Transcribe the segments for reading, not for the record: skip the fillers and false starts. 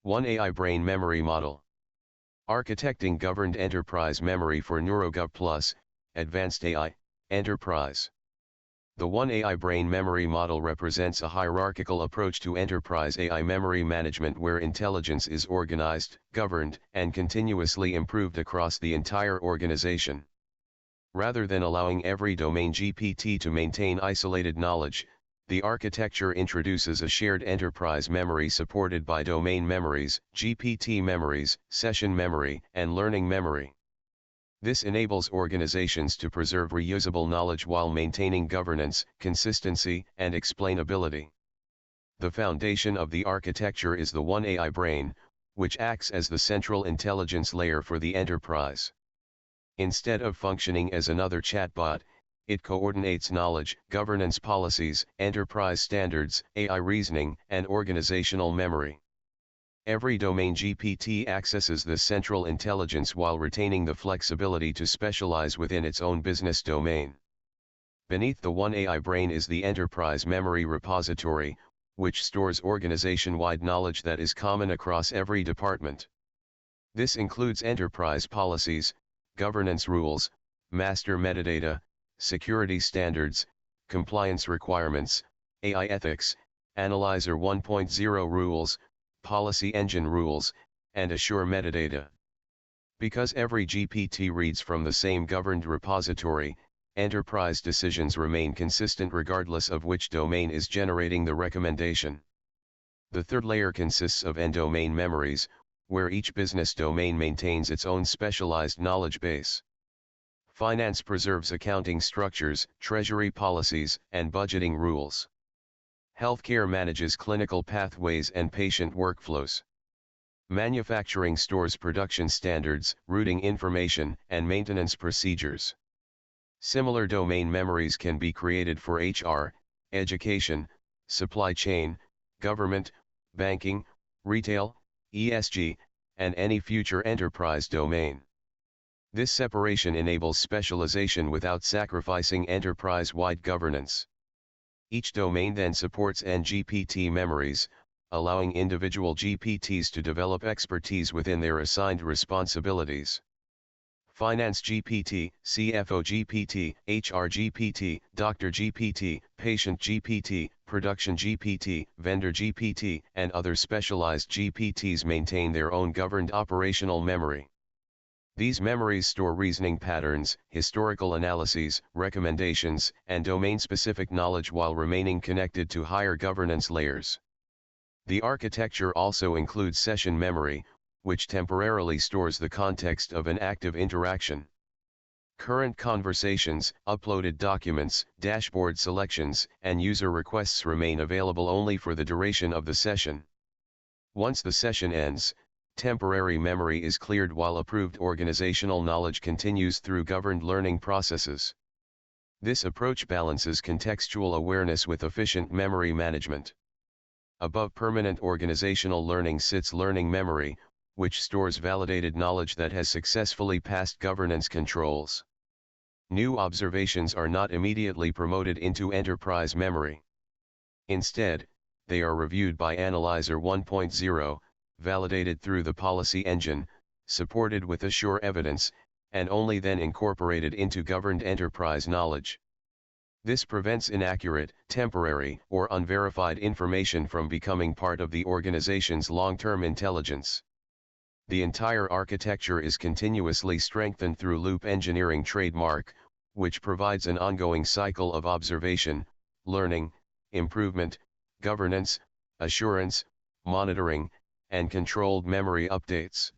1 AI Brain Memory Model. Architecting Governed Enterprise Memory for NeuroGov Plus, Advanced AI, Enterprise. The 1 AI Brain Memory Model represents a hierarchical approach to enterprise AI memory management where intelligence is organized, governed, and continuously improved across the entire organization. Rather than allowing every domain GPT to maintain isolated knowledge, the architecture introduces a shared enterprise memory supported by domain memories, GPT memories, session memory, and learning memory. This enables organizations to preserve reusable knowledge while maintaining governance, consistency, and explainability. The foundation of the architecture is the 1 AI Brain, which acts as the central intelligence layer for the enterprise. Instead of functioning as another chatbot, it coordinates knowledge, governance policies, enterprise standards, AI reasoning, and organizational memory. Every domain GPT accesses this central intelligence while retaining the flexibility to specialize within its own business domain. Beneath the 1 AI Brain is the Enterprise Memory Repository, which stores organization-wide knowledge that is common across every department. This includes enterprise policies, governance rules, master metadata, security standards, compliance requirements, AI ethics, Analyzer 1.0 rules, policy engine rules, and Assure metadata. Because every GPT reads from the same governed repository, enterprise decisions remain consistent regardless of which domain is generating the recommendation. The third layer consists of end-domain memories, where each business domain maintains its own specialized knowledge base. Finance preserves accounting structures, treasury policies, and budgeting rules. Healthcare manages clinical pathways and patient workflows. Manufacturing stores production standards, routing information, and maintenance procedures. Similar domain memories can be created for HR, education, supply chain, government, banking, retail, ESG, and any future enterprise domain. This separation enables specialization without sacrificing enterprise-wide governance. Each domain then supports NGPT memories, allowing individual GPTs to develop expertise within their assigned responsibilities. Finance GPT, CFO GPT, HR GPT, Doctor GPT, Patient GPT, Production GPT, Vendor GPT, and other specialized GPTs maintain their own governed operational memory. These memories store reasoning patterns, historical analyses, recommendations, and domain-specific knowledge while remaining connected to higher governance layers. The architecture also includes session memory, which temporarily stores the context of an active interaction. Current conversations, uploaded documents, dashboard selections, and user requests remain available only for the duration of the session. Once the session ends, temporary memory is cleared while approved organizational knowledge continues through governed learning processes. This approach balances contextual awareness with efficient memory management. Above permanent organizational learning sits learning memory, which stores validated knowledge that has successfully passed governance controls. New observations are not immediately promoted into enterprise memory. Instead, they are reviewed by Analyzer 1.0, validated through the policy engine, supported with Assure evidence, and only then incorporated into governed enterprise knowledge. This prevents inaccurate, temporary, or unverified information from becoming part of the organization's long-term intelligence. The entire architecture is continuously strengthened through loop engineering trademark, which provides an ongoing cycle of observation, learning, improvement, governance, assurance, monitoring, and controlled memory updates.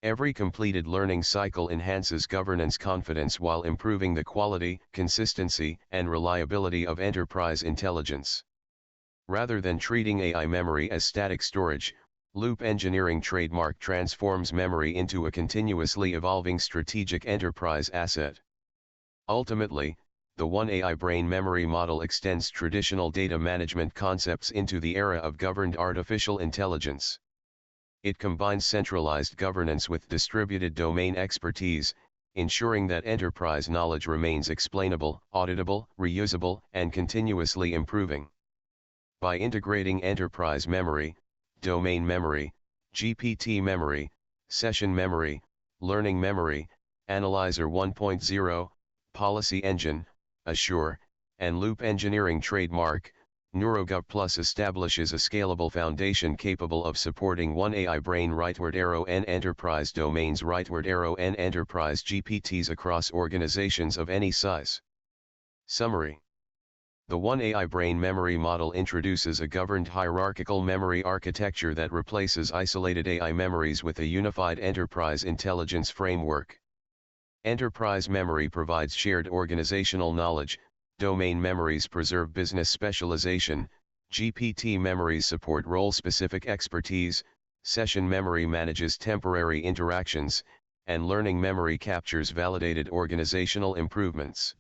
Every completed learning cycle enhances governance confidence while improving the quality, consistency, and reliability of enterprise intelligence. Rather than treating AI memory as static storage, loop engineering trademark transforms memory into a continuously evolving strategic enterprise asset. Ultimately, the 1 AI Brain Memory Model extends traditional data management concepts into the era of governed artificial intelligence. It combines centralized governance with distributed domain expertise, ensuring that enterprise knowledge remains explainable, auditable, reusable, and continuously improving. By integrating enterprise memory, domain memory, GPT memory, session memory, learning memory, Analyzer 1.0, policy engine, Assure, and loop engineering trademark. NeuroGov Plus establishes a scalable foundation capable of supporting one AI brain n enterprise domains n enterprise GPTs across organizations of any size. Summary. The One AI Brain Memory Model introduces a governed hierarchical memory architecture that replaces isolated AI memories with a unified enterprise intelligence framework. Enterprise memory provides shared organizational knowledge, domain memories preserve business specialization, GPT memories support role-specific expertise, session memory manages temporary interactions, and learning memory captures validated organizational improvements.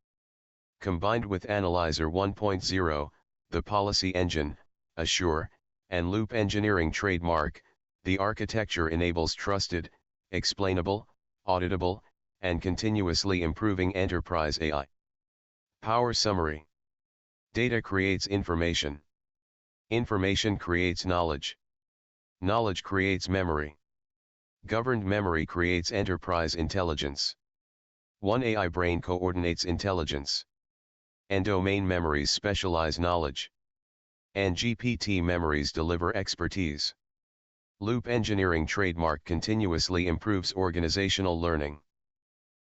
Combined with Analyzer 1.0, the policy engine, Assure, and loop engineering trademark, the architecture enables trusted, explainable, auditable, and continuously improving enterprise AI. Power summary. Data creates information. Information creates knowledge. Knowledge creates memory. Governed memory creates enterprise intelligence. One AI brain coordinates intelligence. And domain memories specialize knowledge. And GPT memories deliver expertise. Loop engineering trademark continuously improves organizational learning.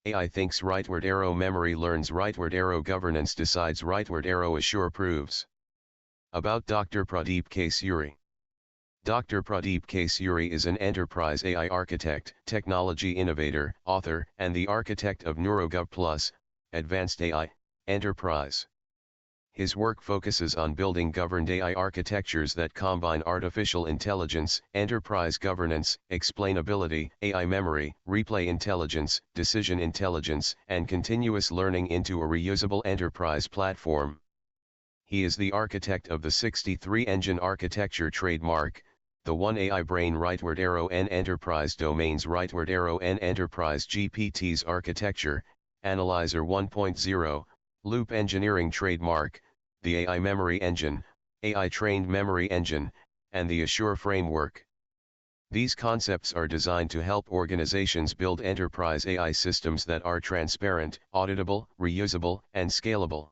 AI thinks rightward arrow memory learns rightward arrow governance decides rightward arrow Assure proves. About Dr. Pradeep K. Suri. Dr. Pradeep K. Suri is an enterprise AI architect, technology innovator, author, and the architect of NeuroGov Plus, Advanced AI, Enterprise. His work focuses on building governed AI architectures that combine artificial intelligence, enterprise governance, explainability, AI memory, replay intelligence, decision intelligence, and continuous learning into a reusable enterprise platform. He is the architect of the 63-engine architecture trademark, the One AI Brain rightward arrow n enterprise domains rightward arrow n enterprise GPTs architecture, Analyzer 1.0, loop engineering trademark, the AI memory engine, AI trained memory engine, and the Assure framework. These concepts are designed to help organizations build enterprise AI systems that are transparent, auditable, reusable, and scalable.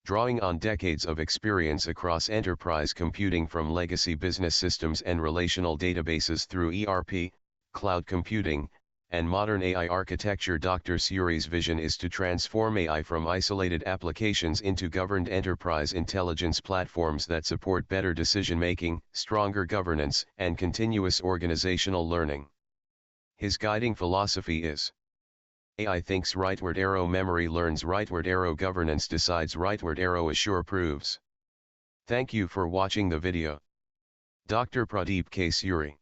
Drawing on decades of experience across enterprise computing from legacy business systems and relational databases through ERP, cloud computing, and modern AI architecture, Dr. Suri's vision is to transform AI from isolated applications into governed enterprise intelligence platforms that support better decision-making, stronger governance, and continuous organizational learning. His guiding philosophy is: AI thinks rightward arrow memory learns rightward arrow governance decides rightward arrow Assure proves. Thank you for watching the video. Dr. Pradeep K. Suri.